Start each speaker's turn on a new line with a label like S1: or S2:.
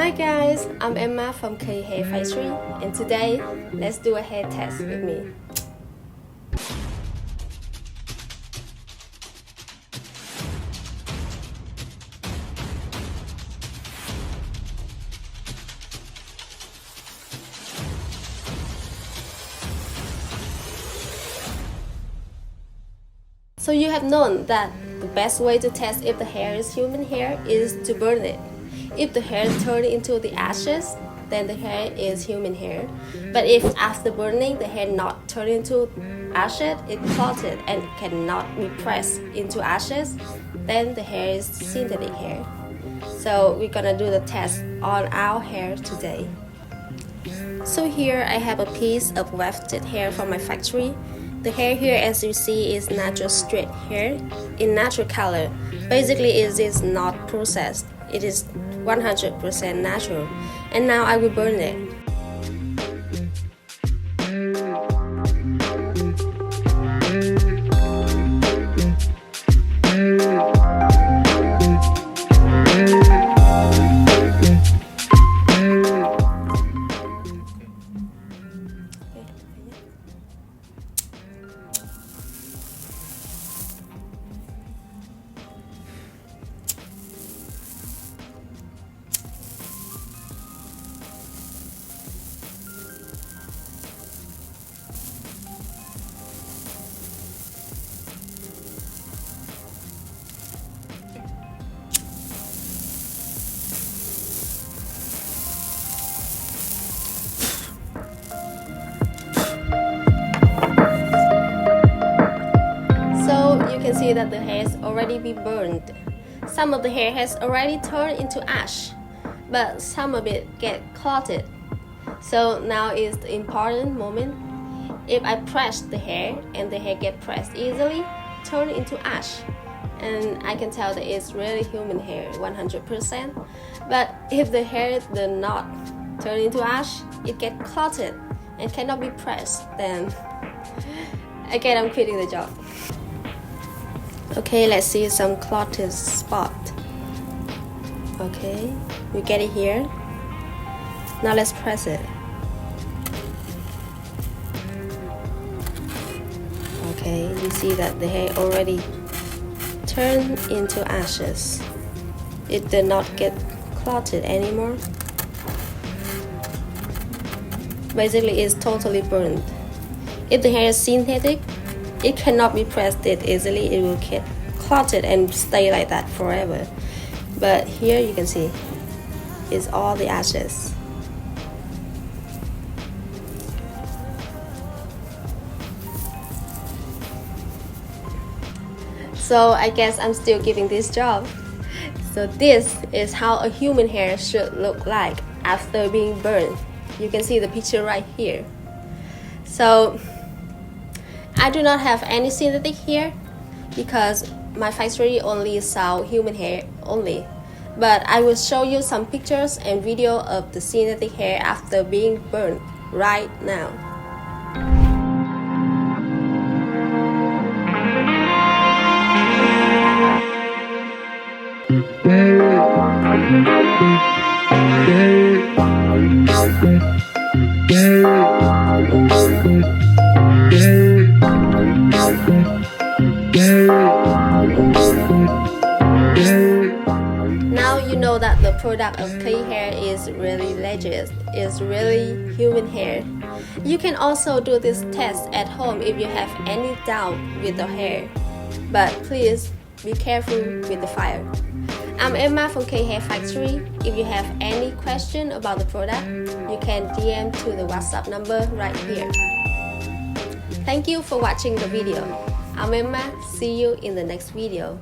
S1: Hi guys, I'm Emma from K Hair Factory, and today let's do a hair test with me. So you have known that the best way to test if the hair is human hair is to burn it. If the hair turns into the ashes, then the hair is human hair. But if after burning the hair not turn into ashes, it clotted and cannot be pressed into ashes, then the hair is synthetic hair. So we're gonna do the test on our hair today. So here I have a piece of wefted hair from my factory. The hair here, as you see, is natural straight hair in natural color. Basically, it is not processed. It is 100% natural. And now I will burn it. You can see that the hair has already been burned. Some of the hair has already turned into ash, but some of it get clotted. So now is the important moment. If I press the hair and the hair get pressed easily, turn into ash, and I can tell that it's really human hair 100%. But if the hair does not turn into ash, it get clotted and cannot be pressed, then again I'm quitting the job. Okay, let's see some clotted spot. Okay, we get it here. Now let's press it. Okay, you see that the hair already turned into ashes. It did not get clotted anymore. Basically, it's totally burned. If the hair is synthetic, it cannot be pressed it easily. It will get clotted and stay like that forever. But here you can see it's all the ashes. So I guess I'm still giving this job. So this is how a human hair should look like after being burned. You can see the picture right here. So I do not have any synthetic hair because my factory only sells human hair only. But I will show you some pictures and video of the synthetic hair after being burned right now. Now you know that the product of K hair is really legit. It's really human hair. You can also do this test at home if you have any doubt with the hair. But please be careful with the fire. I'm Emma from K Hair Factory. If you have any question about the product, you can DM to the WhatsApp number right here. Thank you for watching the video. I'm Emma. See you in the next video.